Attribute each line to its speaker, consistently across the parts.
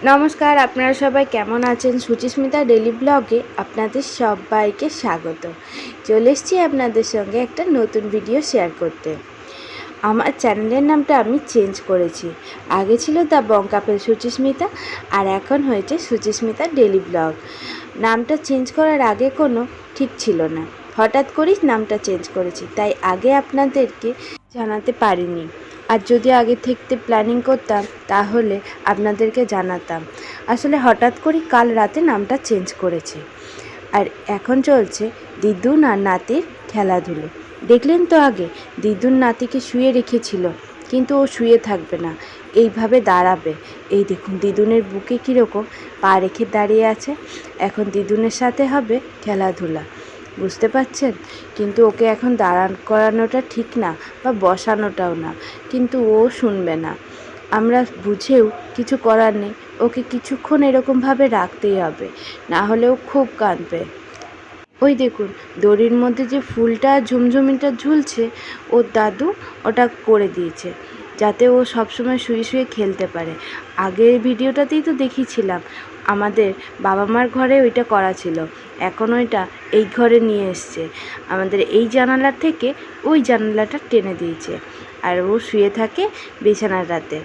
Speaker 1: নমস্কার, আপনারা সবাই কেমন আছেন? সুচিস্মিতা ডেলি ব্লগে আপনাদের সবাইকে স্বাগত। চলে এসেছি আপনাদের সঙ্গে একটা নতুন ভিডিও শেয়ার করতে। আমার চ্যানেলের নামটা আমি চেঞ্জ করেছি। আগে ছিল দ্য বঙ্কাপেল সুচিস্মিতা, আর এখন হয়েছে সুচিস্মিতা ডেলি ব্লগ। নামটা চেঞ্জ করার আগে কোনো ঠিক ছিল না, হঠাৎ করেই নামটা চেঞ্জ করেছি, তাই আগে আপনাদেরকে জানাতে পারিনি। আর যদি আগে থেকে প্ল্যানিং করতাম তাহলে আপনাদেরকে জানাতাম। আসলে হঠাৎ করে কাল রাতে নামটা চেঞ্জ করেছি। আর এখন চলছে দিদুন আর নাতির খেলাধুলো। দেখলেন তো, আগে দিদুন নাতিকে শুয়ে রেখেছিল, কিন্তু ও শুয়ে থাকবে না, এইভাবে দাঁড়াবে। এই দেখুন দিদুনের বুকে কীরকম পা রেখে দাঁড়িয়ে আছে। এখন দিদুনের সাথে হবে খেলাধুলা, বুঝতে পারছেন? কিন্তু ওকে এখন দাঁড়ান করানোটা ঠিক না, বা বসানোটাও না, কিন্তু ও শুনবে না। আমরা বুঝেও কিছু করার নেই, ওকে কিছুক্ষণ এরকমভাবে রাখতেই হবে, না হলে ও খুব কাঁদবে। ওই দেখুন দড়ির মধ্যে যে ফুলটা ঝুমঝুমিটা ঝুলছে, ওর দাদু ওটা করে দিয়েছে যাতে ও সবসময় শুয়ে শুয়ে খেলতে পারে। আগের ভিডিওটাতেই তো দেখিয়েছিলাম আমাদের বাবা মার ঘরে ওইটা করা ছিল, এখন ওইটা এই ঘরে নিয়ে এসছে। আমাদের এই জানালার থেকে ওই জানালাটা টেনে দিয়েছে, আর ও শুয়ে থাকে বিছানাটাতে।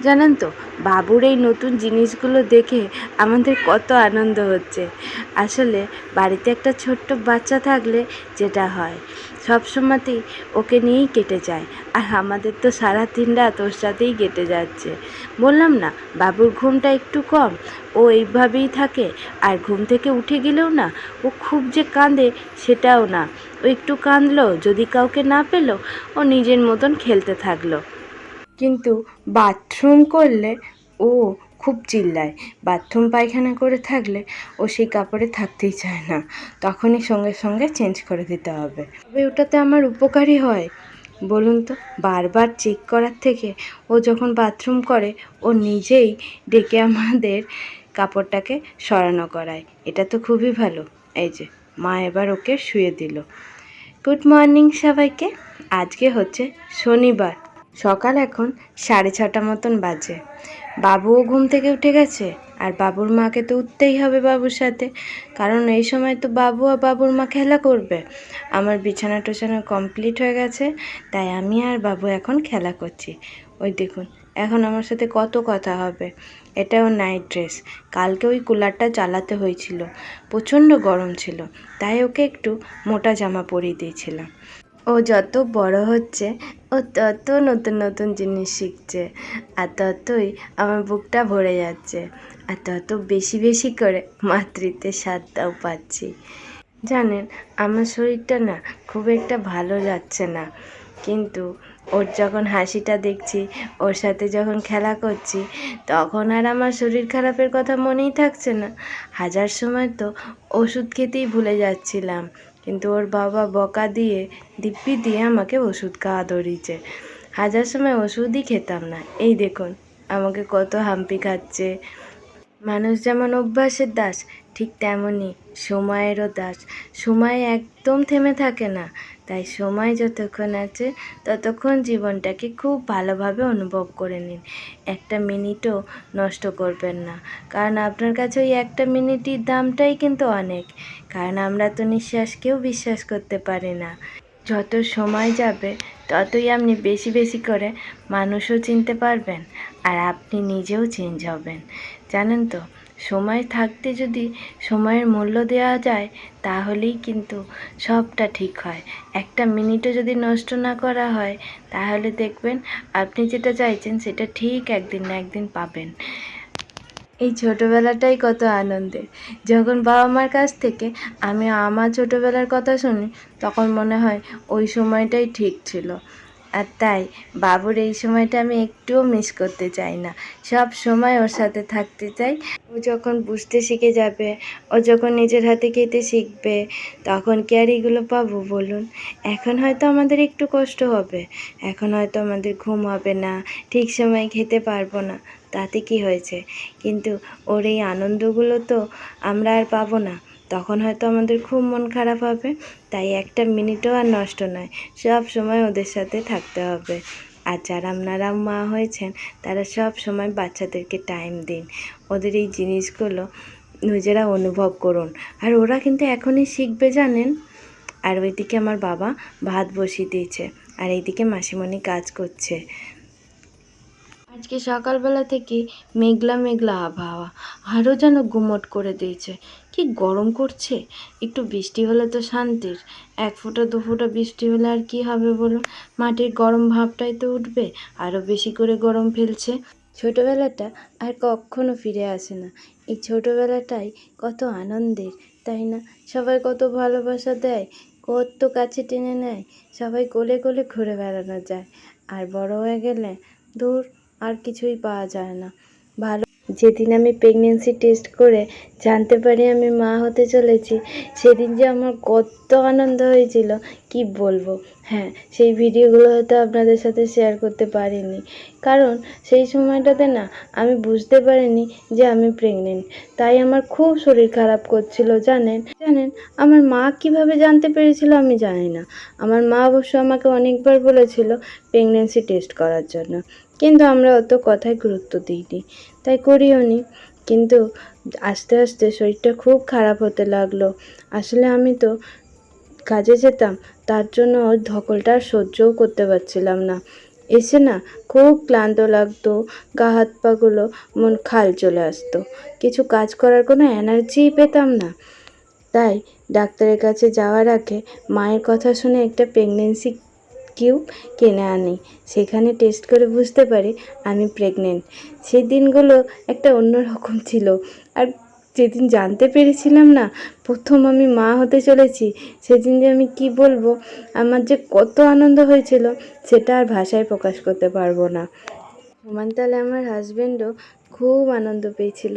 Speaker 1: জানেন তো, বাবুর এই নতুন জিনিসগুলো দেখে আমাদের কত আনন্দ হচ্ছে। আসলে বাড়িতে একটা ছোট্ট বাচ্চা থাকলে যেটা হয়, সব সময়তেই ওকে নিয়েই কেটে যায়, আর আমাদের তো সারা দিন রাত ওর সাথেই কেটে যাচ্ছে। বললাম না, বাবুর ঘুমটা একটু কম, ও এইভাবেই থাকে। আর ঘুম থেকে উঠে গেলেও না, ও খুব যে কাঁদে সেটাও না। ও একটু কাঁদলো, যদি কাউকে না পেলো, ও নিজের মতন খেলতে থাকলো। কিন্তু বাথরুম করলে ও খুব চিল্লায়। বাথরুম পায়খানা করে থাকলে ও সেই কাপড়ে থাকতেই চায় না, তখনই সঙ্গে সঙ্গে চেঞ্জ করে দিতে হবে। তবে ওটাতে আমার উপকারই হয়, বলুন তো? বারবার চেক করার থেকে ও যখন বাথরুম করে, ও নিজেই ডেকে আমাদের কাপড়টাকে সরানো করায়। এটা তো খুবই ভালো। এই যে মা এবার ওকে শুয়ে দিল। গুড মর্নিং সবাইকে। আজকে হচ্ছে শনিবার, সকাল এখন 6:30 মতন বাজে। বাবুও ঘুম থেকে উঠে গেছে, আর বাবুর মাকে তো উঠতেই হবে বাবুর সাথে, কারণ এই সময় তো বাবু আর বাবুর মা খেলা করবে। আমার বিছানা টোছানা কমপ্লিট হয়ে গেছে, তাই আমি আর বাবু এখন খেলা করছি। ওই দেখুন এখন আমার সাথে কত কথা হবে। এটাও নাইট ড্রেস, কালকে ওই কুলারটা চালাতে হয়েছিল, প্রচণ্ড গরম ছিল, তাই ওকে একটু মোটা জামা পরিয়ে দিয়েছিলাম। ও যত বড় হচ্ছে, ও তত নতুন নতুন জিনিস শিখছে, আর ততই আমার বুকটা ভরে যাচ্ছে, আর তত বেশি বেশি করে মাতৃত্বের স্বাদটাও পাচ্ছি। জানেন, আমার শরীরটা না খুব একটা ভালো যাচ্ছে না, কিন্তু ওর যখন হাসিটা দেখছি, ওর সাথে যখন খেলা করছি, তখন আর আমার শরীর খারাপের কথা মনেই থাকছে না। হাজার সময় তো ওষুধ খেতেই ভুলে যাচ্ছিলাম, কিন্তু ওর বাবা বকা দিয়ে দিব্যি দিয়ে আমাকে ওষুধ খাওয়া ধরিয়েছে। হাজার সময় ওষুধই খেতাম না, এই দেখুন আমাকে কত হাম্পি খাচ্ছে। মানুষ যেমন অভ্যাসের দাস, ঠিক তেমনই সময়েরও দাস। সময় একদম থেমে থাকে না, তাই সময় যতক্ষণ আছে ততক্ষণ জীবনটাকে খুব ভালোভাবে অনুভব করে নিন। একটা মিনিটও নষ্ট করবেন না, কারণ আপনার কাছে ওই একটা মিনিটের দামটাই কিন্তু অনেক। কারণ আমরা তো নিঃশ্বাসকেও বিশ্বাস করতে পারি না। যত সময় যাবে ততই আপনি বেশি বেশি করে মানুষও চিনতে পারবেন, আর আপনি নিজেও চেঞ্জ হবেন। জানেন তো, সময় থাকতে যদি সময়ের মূল্য দেওয়া যায়, তাহলেই কিন্তু সবটা ঠিক হয়। একটা মিনিটও যদি নষ্ট না করা হয়, তাহলে দেখবেন আপনি যেটা চাইছেন সেটা ঠিক একদিন না একদিন পাবেন। এই ছোটোবেলাটাই কত আনন্দের। যখন বাবা মার কাছ থেকে আমি আমার ছোটোবেলার কথা শুনি, তখন মনে হয় ওই সময়টাই ঠিক ছিল। আর তাই বাবুর এই সময়টা আমি একটুও মিস করতে চাই না, সব সময় ওর সাথে থাকতে চাই। ও যখন বুঝতে শিখে যাবে, ও যখন নিজের হাতে খেতে শিখবে, তখন কি আর এগুলো পাবো বলুন? এখন হয়তো আমাদের একটু কষ্ট হবে, এখন হয়তো আমাদের ঘুম হবে না, ঠিক সময় খেতে পারবো না, তাতে কি হয়েছে? কিন্তু ওর এই আনন্দগুলো তো আমরা আর পাবো না, তখন হয়তো আমাদের খুব মন খারাপ হবে। তাই একটা মিনিটও আর নষ্ট নয়, সব সময় ওদের সাথে থাকতে হবে। আর যারা আপনারা মা হয়েছেন তারা সব সময় বাচ্চাদেরকে টাইম দিন, ওদের এই জিনিসগুলো নিজেরা অনুভব করুন। আর ওরা কিন্তু এখনই শিখবে জানেন। আর ওইদিকে আমার বাবা ভাত বসিয়ে দিয়েছে, আর এইদিকে মাসিমণি কাজ করছে। আজকে সকালবেলা থেকে মেঘলা মেঘলা আবহাওয়া, আরও যেন গুমট করে দিয়েছে। কি গরম করছে, একটু বৃষ্টি হলে তো শান্তির। 1 ফোঁটা 2 ফোঁটা বৃষ্টি হলে আর কি হবে বলুন, মাটির গরম ভাবটাই তো উঠবে, আরও বেশি করে গরম ফেলছে। ছোটোবেলাটা আর কখনো ফিরে আসে না। এই ছোটোবেলাটাই কত আনন্দের, তাই না? সবাই কত ভালোবাসা দেয়, কত কাছে টেনে নেয়, সবাই কোলে কোলে ঘুরে বেড়ানো যায়। আর বড় হয়ে গেলে দূর, আর কিছুই পাওয়া যায় না। ভালো যেদিন আমি প্রেগনেন্সি টেস্ট করে জানতে পারি আমি মা হতে চলেছি, সেদিন যে আমার কত আনন্দ হয়েছিল কি বলবো। হ্যাঁ, সেই ভিডিওগুলো হয়তো আপনাদের সাথে শেয়ার করতে পারিনি, কারণ সেই সময়টাতে না আমি বুঝতে পারিনি যে আমি প্রেগনেন্ট। তাই আমার খুব শরীর খারাপ করছিল জানেন। আমার মা কিভাবে জানতে পেরেছিল আমি জানি না। আমার মা অবশ্য আমাকে অনেকবার বলেছিল প্রেগনেন্সি টেস্ট করার জন্য, কিন্তু আমরা অত কথায় গুরুত্ব দিইনি, তাই করিও নি। কিন্তু আস্তে আস্তে শরীরটা খুব খারাপ হতে লাগলো। আসলে আমি তো কাজে যেতাম, তার জন্য ওই ধকলটা আর সহ্যও করতে পারছিলাম না। এসে না খুব ক্লান্ত লাগতো, গা হাত পাগুলো মন খাল চলে আসতো, কিছু কাজ করার কোনো এনার্জিই পেতাম না। তাই ডাক্তারের কাছে যাওয়ার আগে মায়ের কথা শুনে একটা প্রেগনেন্সি কিউব কিনে আনি, সেখানে টেস্ট করে বুঝতে পারি আমি প্রেগনেন্ট। সেই দিনগুলো একটা অন্যরকম ছিল। আর যেদিন জানতে পেরেছিলাম না প্রথম আমি মা হতে চলেছি, সেদিন যে আমি কি বলবো, আমার যে কত আনন্দ হয়েছিল সেটা আর ভাষায় প্রকাশ করতে পারবো না। সমানতালে আমার হাজব্যান্ডও খুব আনন্দ পেয়েছিল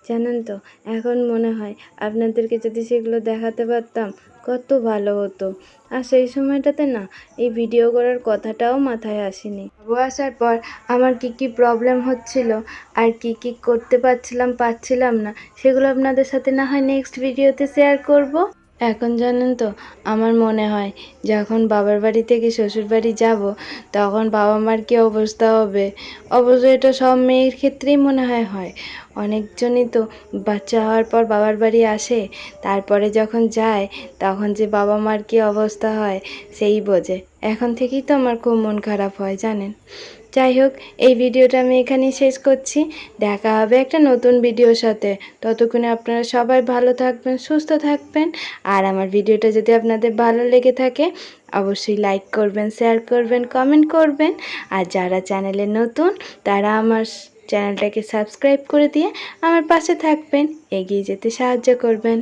Speaker 1: জানেন তো। এখন মনে হয় আপনাদেরকে যদি সেগুলো দেখাতে পারতাম কত ভালো হতো। আর সেই সময়টাতে না এই ভিডিও করার কথাটাও মাথায় আসেনি। বাবু আসার পর আমার কি প্রবলেম হচ্ছিল আর কি করতে পারছিলাম না, সেগুলো আপনাদের সাথে না হয় নেক্সট ভিডিওতে শেয়ার করব। এখন জানেন তো আমার মনে হয় যখন বাবার বাড়ি থেকে শ্বশুর বাড়ি যাব, তখন বাবা মার কী অবস্থা হবে। অবশ্য এটা সব মেয়ের ক্ষেত্রেই মনে হয়। অনেকজনই তো বাচ্চা হওয়ার পর বাবার বাড়ি আসে, তারপরে যখন যায় তখন যে বাবা মার কী অবস্থা হয় সেই বোঝে। এখন থেকেই তো আমার খুব মন খারাপ হয় জানেন। যাই হোক, এই ভিডিওটা আমি এখানেই শেষ করছি। দেখা হবে একটা নতুন ভিডিওর সাথে। ততক্ষণে আপনারা সবাই ভালো থাকবেন, সুস্থ থাকবেন। আর আমার ভিডিওটা যদি আপনাদের ভালো লেগে থাকে অবশ্যই লাইক করবেন, শেয়ার করবেন, কমেন্ট করবেন। আর যারা চ্যানেলে নতুন তারা আমার চ্যানেলটাকে সাবস্ক্রাইব করে দিয়ে আমার পাশে থাকবেন, এগিয়ে যেতে সাহায্য করবেন।